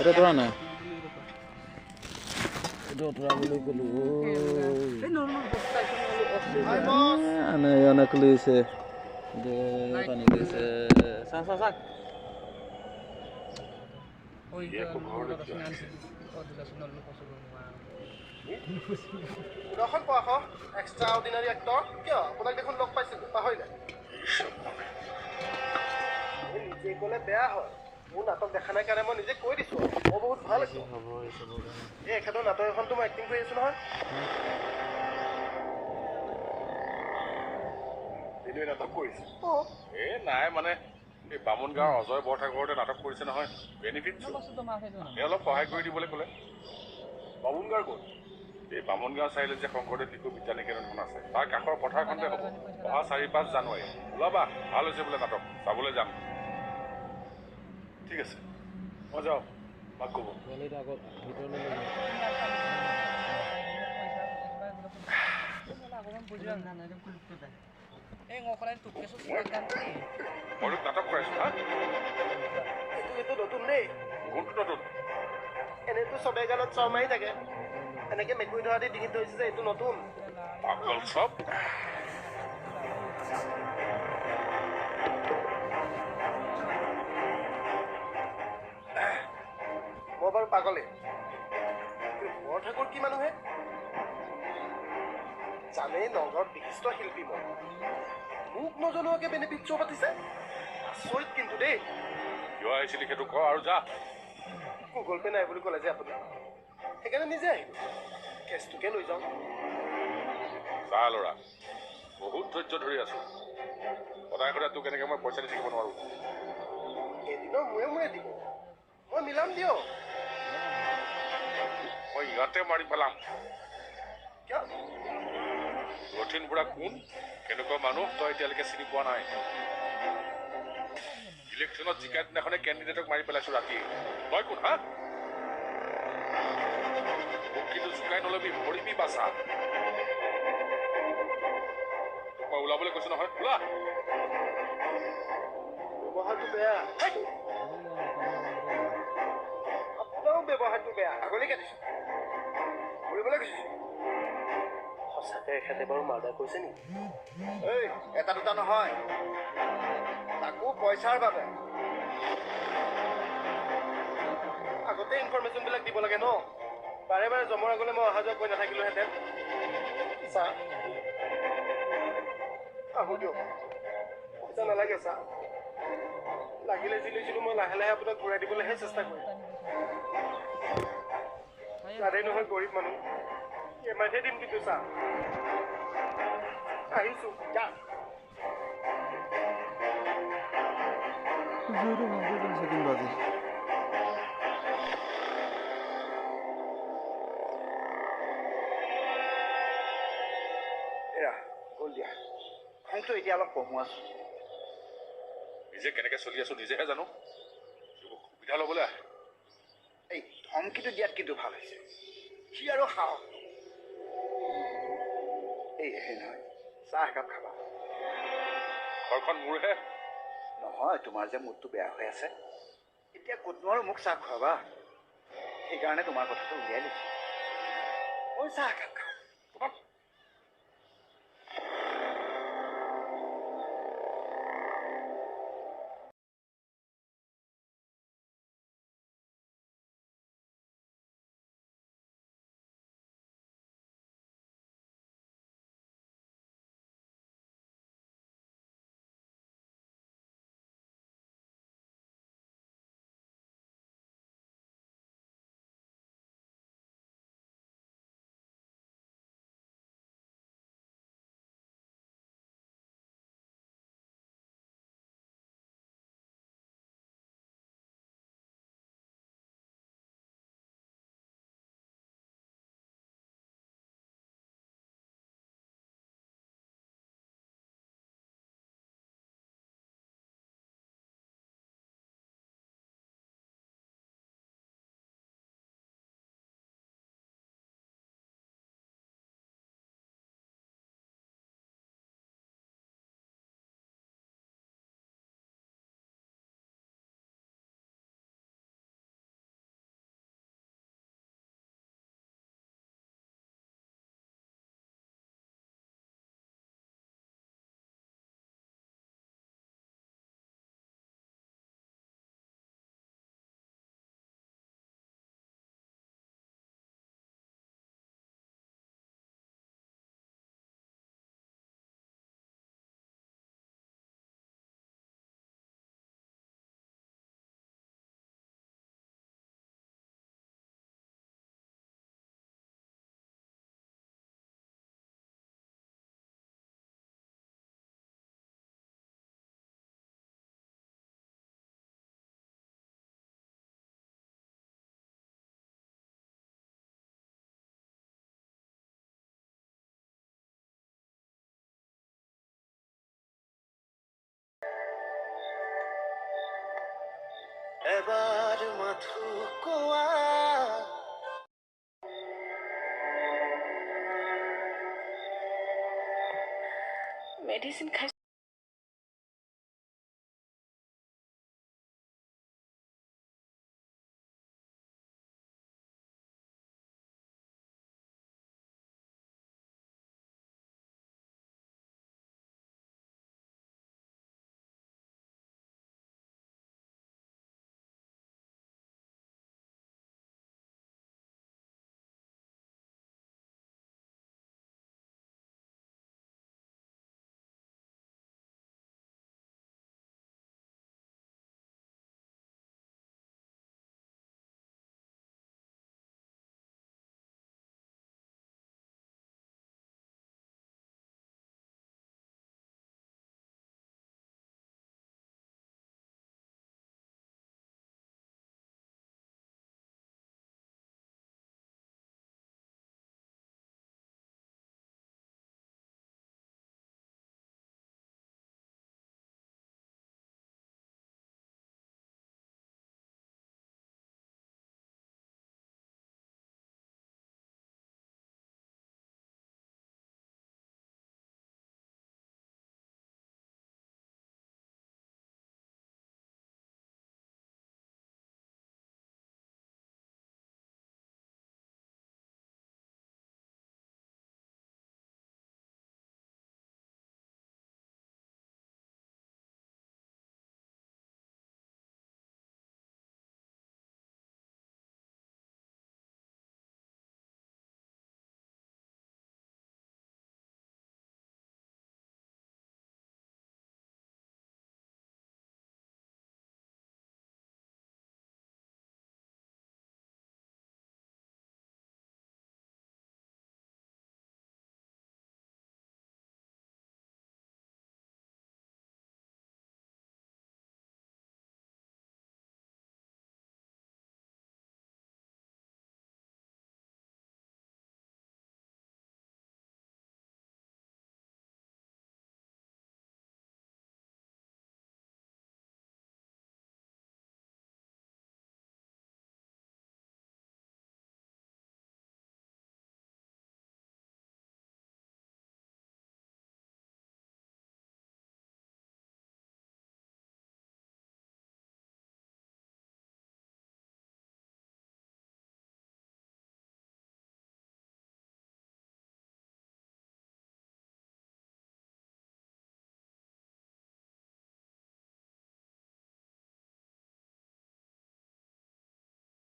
এটা ধৰা নাই এইটো অঁতৰাবলৈ ক'লো খুলিছে পানী গৈছে চাহ চাহ চাহ সুদৰ্শন পৰাশ এক্সট্ৰা অৰ্ডিনাৰী এক্টৰ কিয় আপোনাক দেখোন লগ পাইছিলোঁ পাহৰিলে নিজে ক'লে বেয়া হয় মোৰ নাটক দেখা নাই কাৰণে মই নিজে কৈ দিছোঁ মই বহুত ভাল আছোঁ এই এখেতৰ নাটক এখনতো মই এক্টিং কৰি আছোঁ নহয় নাটক কৰিছে এই নাই মানে এই বামুণ গাঁৱৰ অজয় বৰঠাকুৰতে নাটক কৰিছে নহয় বেনিফিট অলপ সহায় কৰি দিবলৈ ক'লে বামুণ গাঁৱৰ গ'ল এই বামুণ গাঁও চাৰিআলিত যে শংকৰদেৱ শিশু বিদ্যা নিকেতনখন আছে তাৰ কাষৰ পথাৰখনতে হ'ব অহা 4-5 জানুৱাৰী ওলাবা ভাল হৈছে বোলে নাটক চাবলৈ যাম ঠিক আছে মই যাওঁ মাক ক'ব মই নাটক কৰাইছো হা এইটো নতুন দেই কোনটো নতুন এনেইতো চবে গানত চৰ মাৰি থাকে এনেকে মেকুৰী ধৰা দি ডিঙিত ধৰিছে যে এইটো নতুন পাগল চব মই বাৰু পাগলেই বৰঠাকুৰ কি মানুহে জানেই নগৰত বিশিষ্ট শিল্পী মই মোক নজনোৱাকে বেনিফিট শ্ব' পাতিছে আচৰিত কিন্তু দেই কিয় আহিছিলি সেইটো ক আৰু যা গুগল পে' নাই বুলি ক'লে যে আপুনি সেইকাৰণে নিজে আহিব কেছটোকে লৈ যাওঁ চা ল'ৰা বহুত ধৈৰ্য ধৰি আছো সদায় সদায় তোক এনেকে মই পইচা দি থাকিব নোৱাৰো এদিনৰ মূৰে মূৰে দিব মই মিলাম দিয়ক মই ইয়াতে মাৰি পেলাম কিয় ৰথিন বুঢ়া কোন কেনেকুৱা মানুহ তই এতিয়ালৈকে চিনি পোৱা নাই ইলেকশ্যনত জিকাৰ দিনাখনে কেণ্ডিডেটক মাৰি পেলাইছো ৰাতি তই কোন হা মোক কিন্তু জোকাই নলবি মৰিবি বাচা তোক মই ওলাবলৈ কৈছো নহয় ওলা ব্যৱহাৰটো বেয়া আপোনাৰো ব্যৱহাৰটো বেয়া আগলৈ কাটিছোঁ কৰিবলৈ খুজিছোঁ সঁচাকৈ এখেতে বাৰু মাৰ্ডাৰ কৰিছে নেকি এই এটা দুটা নহয় তাকো পইচাৰ বাবে আগতে ইনফৰমেশ্যনবিলাক দিব লাগে ন বাৰে বাৰে জমৰ আগলৈ মই অহা যোৱা কৰি নাথাকিলোহেঁতেন ছাৰ আহোঁ দিয়ক পইচা নালাগে ছাৰ লাগিলে যি লৈছিলোঁ মই লাহে লাহে আপোনাক ঘূৰাই দিবলৈহে চেষ্টা কৰিম জানেই নহয় গৰীব মানুহ এমাইহে দিম কিন্তু ছাৰ আহিছোঁ যা এৰা গ'ল দিয়া খংটো এতিয়া অলপ কমোৱাছোঁ নিজে কেনেকে চলি আছো নিজেহে জানো এইবোৰ সুবিধা ল'বলৈ আহে এই ধমকিটো দিয়াত কিন্তু ভাল হৈছে সি আৰু সাহস এই সেই নহয় চাহ একাপ খাবা ঘৰখন মোৰহে নহয় তোমাৰ যে মুডটো বেয়া হৈ আছে এতিয়া ক'তনো আৰু মোক চাহ খুৱাবা সেইকাৰণে তোমাৰ কথাটো উলিয়াই লৈছোঁ মই চাহ একাপ খাওঁ এবাৰ মাথো কোৱা মেডিচিন খাই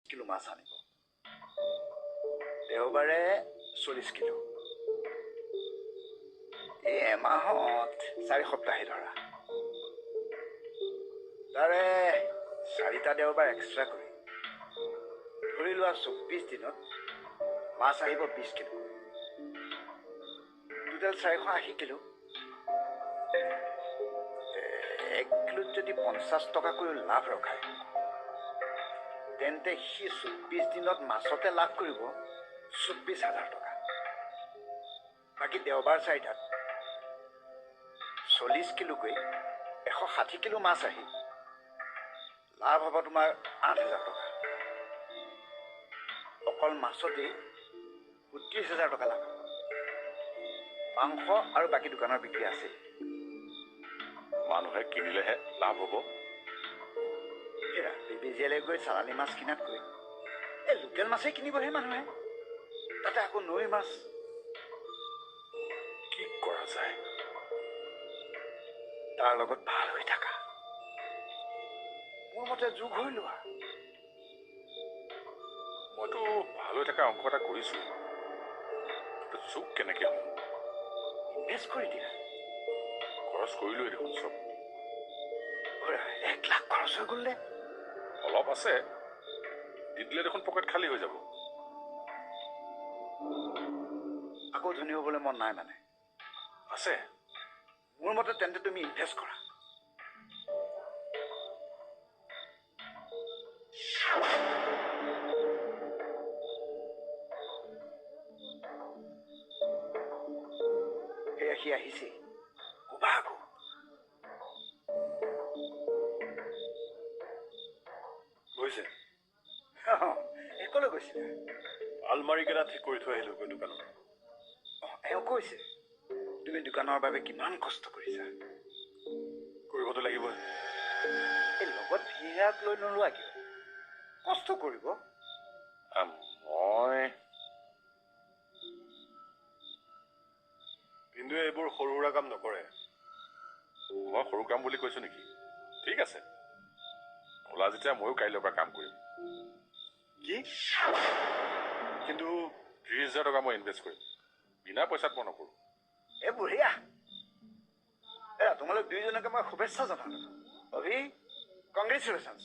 কিলো মাছ আনিব দেওবাৰে 40 কিলো এই এমাহত 4 সপ্তাহে ধৰা তাৰে 4টা দেওবাৰ এক্সট্ৰা কৰি ধৰি লোৱা 24 দিনত মাছ আহিব 20 কিলো টোটেল 480 কিলো 1 কিলোত যদি 50 টকা কৰি লাভ ৰখায় তেন্তে সি 24 দিনত মাছতে লাভ কৰিব 24,000 টকা বাকী দেওবাৰ 4টাত 40 কিলোকৈ 160 কিলো মাছ আহি লাভ হ'ব তোমাৰ 8,000 টকা অকল মাছতেই 32,000 টকা লাভ হ'ব মাংস আৰু বাকী দোকানৰ বিক্ৰী আছে মানুহে কিনিলেহে লাভ হ'ব এৰা বেবেজিয়ালৈ গৈ চালানী মাছ কিনাতকৈ এই লোকেল মাছেই কিনিবহে মানুহে তাতে আকৌ নৈ মাছ কি কৰা যায় তাৰ লগত ভাল হৈ থাকা মোৰ মতে যোগ হৈ লোৱা মইতো ভাল হৈ থকা অংক এটা কৰিছোঁ চুক কেনেকৈ হ'ম ইনভেষ্ট কৰি দিয়া খৰচ কৰিলোৱে দেখোন চব 1 লাখ খৰচ হৈ গ'ল নে অলপ আছে দি দিলে দেখোন পকেট খালী হৈ যাব আকৌ ধনী হ'বলৈ মন নাই মানে আছে মোৰ মতে তেন্তে তুমি ইনভেষ্ট কৰা সি আহিছে ক'বা আকৌ কৈছিলে আলমাৰীকেইটা ঠিক কৰি থৈ আহিলোঁ গৈ দোকানত। এওঁ কৈছে তুমি দোকানৰ বাবে কিমান কষ্ট কৰিছা। কৰিবতো লাগিবই। এই লগত ভিৰাক লৈ নোলোৱা কিয়? কষ্ট কৰিব। মই ভিন্দুৱে এইবোৰ সৰু সুৰা কাম নকৰে। মই সৰু কাম বুলি কৈছো নেকি? ঠিক আছে, ওলা যেতিয়া ময়ো কাইলৈৰ পৰা কাম কৰিম। কি? কিন্তু 30,000 টকা মই ইনভেষ্ট কৰিম, বিনা পইচাত মই নকৰোঁ। এ বঢ়িয়া। এৰা তোমালোক দুইজনকে মই শুভেচ্ছা জনালো। অভি, কংগ্ৰেচুলেশ্যনছ।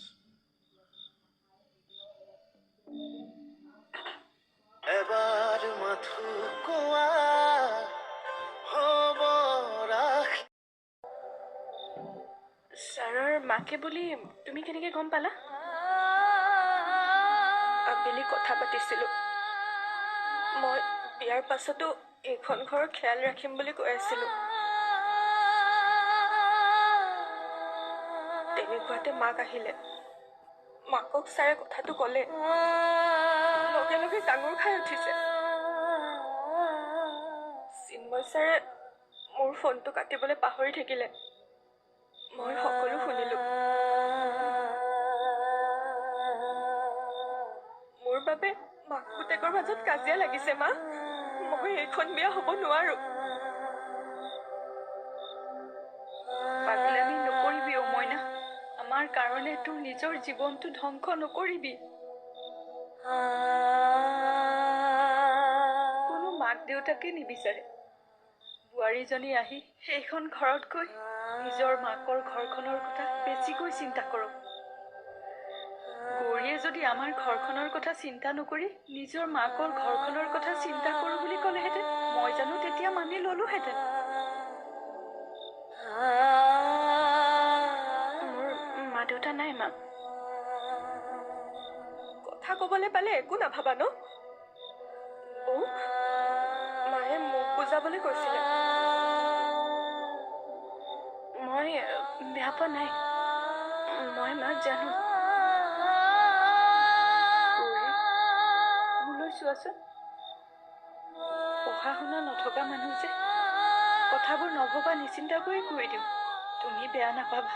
এবাৰ মাথো কোৱা হ'ব ৰাখি। ছাৰৰ মাকে বুলি তুমি কেনেকৈ গম পালা? আবেলি কথা পাতিছিলোঁ। মই বিয়াৰ পাছতো এইখন ঘৰৰ খিয়াল ৰাখিম বুলি কৈ আছিলোঁ। তেনেকুৱাতে মাক আহিলে। মাকক ছাৰে কথাটো ক'লে। লগে লগে ডাঙৰ খাই উঠিছে। চিন্ময় ছাৰে মোৰ ফোনটো কাটিবলৈ পাহৰি থাকিলে। মই সকলো শুনিলোঁ। মোৰ বাবে মাক পুতেকৰ মাজত কাজিয়া লাগিছে। মা, মই এইখন বিয়া হ'ব নোৱাৰো। পাগলামি নকৰিবি অ মইনা। আমাৰ কাৰণে তোৰ নিজৰ জীৱনটো ধ্বংস নকৰিবি। কোনো মাক দেউতাকে নিবিচাৰে বোৱাৰীজনী আহি সেইখন ঘৰত গৈ নিজৰ মাকৰ ঘৰখনৰ কথা বেছিকৈ চিন্তা কৰক। গৌৰীয়ে যদি আমাৰ ঘৰখনৰ কথা চিন্তা নকৰি নিজৰ মাকৰ ঘৰখনৰ কথা চিন্তা কৰোঁ বুলি ক'লেহেঁতেন, মই জানো তেতিয়া মানি ল'লোহেঁতেন। মোৰ মা দেউতা নাই। মা, কথা ক'বলৈ পালে একো নাভাবা ন? বৌ, মায়ে মোক বুজাবলৈ কৈছিলে। মই বেয়া পোৱা নাই। মই মাক জানো। মোলৈ চোৱাচোন, পঢ়া শুনা নথকা মানুহ যে কথাবোৰ নভবা নিচিন্তাকৈয়ে কৈ দিওঁ। তুমি বেয়া নাপাবা।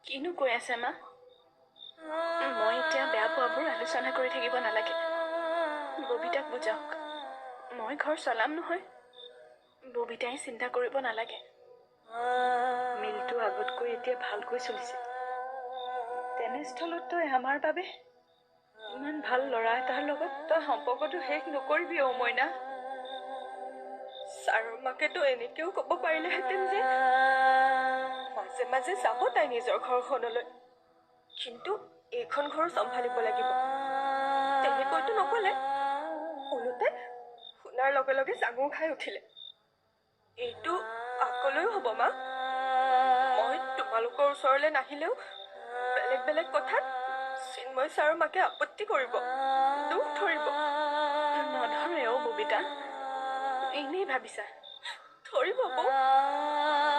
কিনো কৈ আছে মা? মই এতিয়া বেয়া পোৱাবোৰ আলোচনা কৰি থাকিব নালাগে। ববিতাক বুজাওক। মই ঘৰ চলাম নহয়। ববিতাই চিন্তা কৰিব নালাগে। মিলটো আগতকৈ এতিয়া ভালকৈ চলিছে। তেনেস্থলত তই আমাৰ বাবে ইমান ভাল ল'ৰা এটাৰ লগত তই সম্পৰ্কটো শেষ নকৰিবি অ মইনা। ছাৰৰ মাকেতো এনেকেও ক'ব পাৰিলেহেঁতেন যে মাজে মাজে যাব তাই নিজৰ ঘৰখনলৈ, কিন্তু এইখন ঘৰ চম্ভালিব লাগিব। তেনেকৈতো নক'লে। ওলোতে শুনাৰ লগে লগে জাঙুৰ খাই উঠিলে। এইটো আগলৈও হ'ব মা। মই তোমালোকৰ ওচৰলৈ নাহিলেও বেলেগ বেলেগ কথাত চিন্ময় ছাৰৰ মাকে আপত্তি কৰিব, দুখ ধৰিব। নধৰে অ ববিতা, এনেই ভাবিছা। ধৰিব বৌ,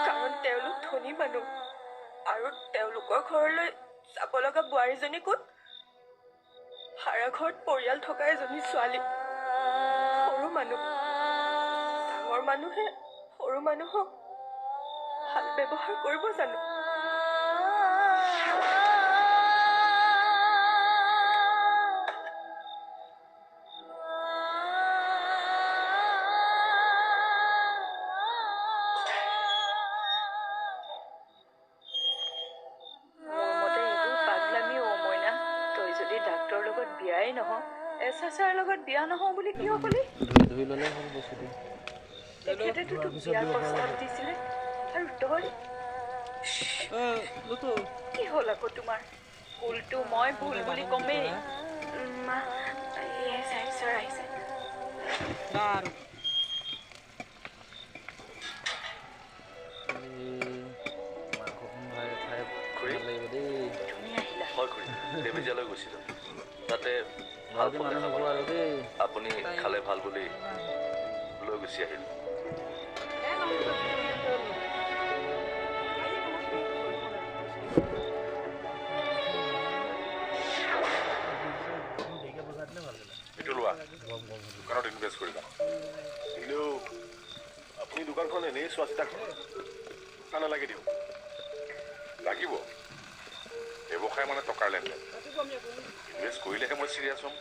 কাৰণ তেওঁলোক ধনী মানুহ আৰু তেওঁলোকৰ ঘৰলৈ যাব লগা বোৱাৰীজনী কোন? ভাড়াঘৰত পৰিয়াল থকা এজনী ছোৱালী। সৰু মানুহ। ডাঙৰ মানুহে সৰু মানুহক ভাল ব্যৱহাৰ কৰিব জানো? বিয়াই নহওঁ, এছাচাৰ লগত বিয়া নহওঁ বুলি কিয় ক'লি? ধুই ল'লে হ'ল বস্তুটো। তেখেতেতো তোক বিয়াৰ প্ৰস্তাৱ দিছিলে আৰু তই কি হ'ল আকৌ তোমাৰ? ভুলটো মই ভুল বুলি কমেই। মা, ছাৰ আহিছে। মাংসখন খাই ভাল লাগিব দেই। তুমি আহিলা। মই খুৰী বেবেজীয়ালৈ গৈছিলোঁ। তাতে ভাল ফল দেখা পালোঁ। আৰু দেই আপুনি খালে ভাল বুলি লৈ গুচি আহিলোঁ। ইনভেষ্ট কৰি যাম। কিন্তু আপুনি দোকানখন এনেই চোৱা চিতা কৰক, নালাগে দিয়ক। লাগিব। ব্যৱসায় মানে টকাৰ লেনদেন। ইনভেষ্ট কৰিলেহে মই চিৰিয়াছ হ'ম।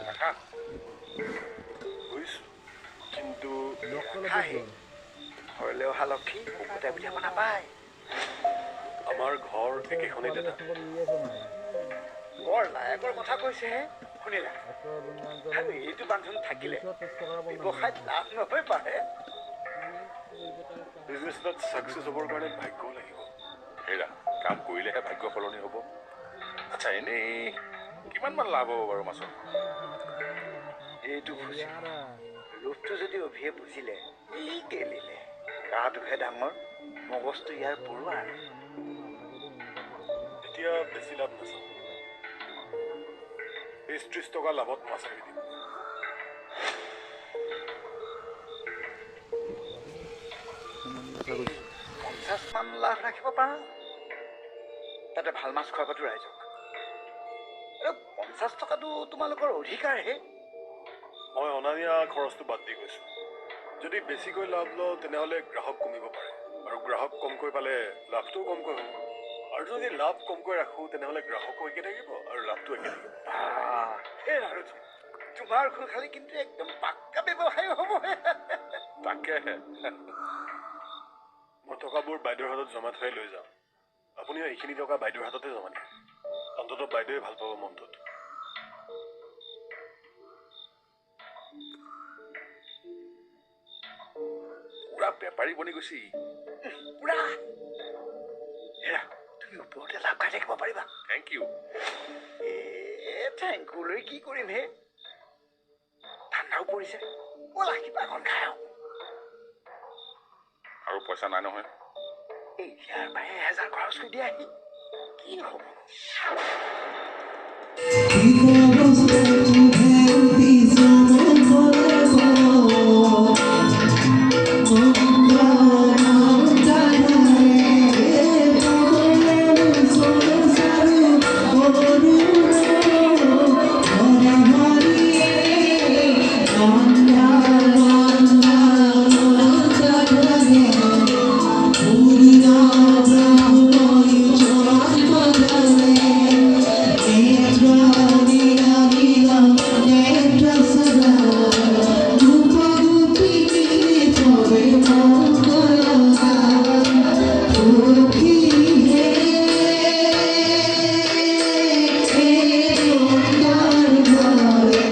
ৰাখা। বুজিছোঁ, কিন্তু ঘৰলৈ অহা লক্ষী উভতাই পঠিয়াব নাপায়। আমাৰ ঘৰ একেখনেই দাদা। বৰ লায়কৰ কথা কৈছেহে শুনিলা। আৰু এইটো বান্ধোন থাকিলে ব্যৱসায়ত লাভ নহয় পাৰে। বিজনেছ এটাত ছাকচেছ হ'বৰ কাৰণে ভাগ্যও লাগিব। হেৰা, কাম কৰিলেহে ভাগ্য সলনি হ'ব। আচ্ছা, এনেই কিমানমান লাভ হ'ব বাৰু মাছত? এইটো বুজি ৰূপটো যদি অভিয়ে বুজিলে ই গেলিলে। গাটোহে ডাঙৰ, মগজটো ইয়াৰ পৰুৱা। এতিয়া বেছি লাভ নাচাওঁ, 20-30 টকা লাভত মাছ আনি দিম। কথা কৈছোঁ। 50 মান লাখ ৰাখিব পাৰা। তাতে ভাল মাছ খোৱাবাতো ৰাইজক। আৰু 50 টকাটো তোমালোকৰ অধিকাৰহে। মই অনা নিয়া খৰচটো বাদ দি গৈছোঁ। যদি বেছিকৈ লাভ লওঁ তেনেহ'লে গ্ৰাহক কমিব পাৰে, আৰু গ্ৰাহক কমকৈ পালে লাভটোও কমকৈ হ'ব। আৰু যদি লাভ কমকৈ ৰাখোঁ তেনেহ'লে গ্ৰাহকো একে থাকিব আৰু লাভটো একে থাকিব। আৰু তোমাৰ ঘৰ খালি কিন্তু একদম পাক্কা ব্যৱসায় হ'ব। তাকেহে। মই টকাবোৰ বাইদেউৰ হাতত জমা থৈ লৈ যাওঁ। আপুনিও এইখিনি টকা বাইদেউৰ হাততে জমা দিয়ে। অন্ততঃ বাইদেৱে ভাল পাব মনটোত। পুৰা বেপাৰী বনি গৈছে ই। পুৰা হেৰা, তুমি ওপৰতে লাভ খাই থাকিব পাৰিবা। Thank U. থেংক ইউ লৈ কি কৰিম হে? ঠাণ্ডাও পৰিছে, ব'লা কিবা এখন খাই আহোঁ। আৰু পইচা নাই নহয়। ইয়াৰ পৰা 1000 খৰচ কৰি দিয়া আহি কি হ'ব?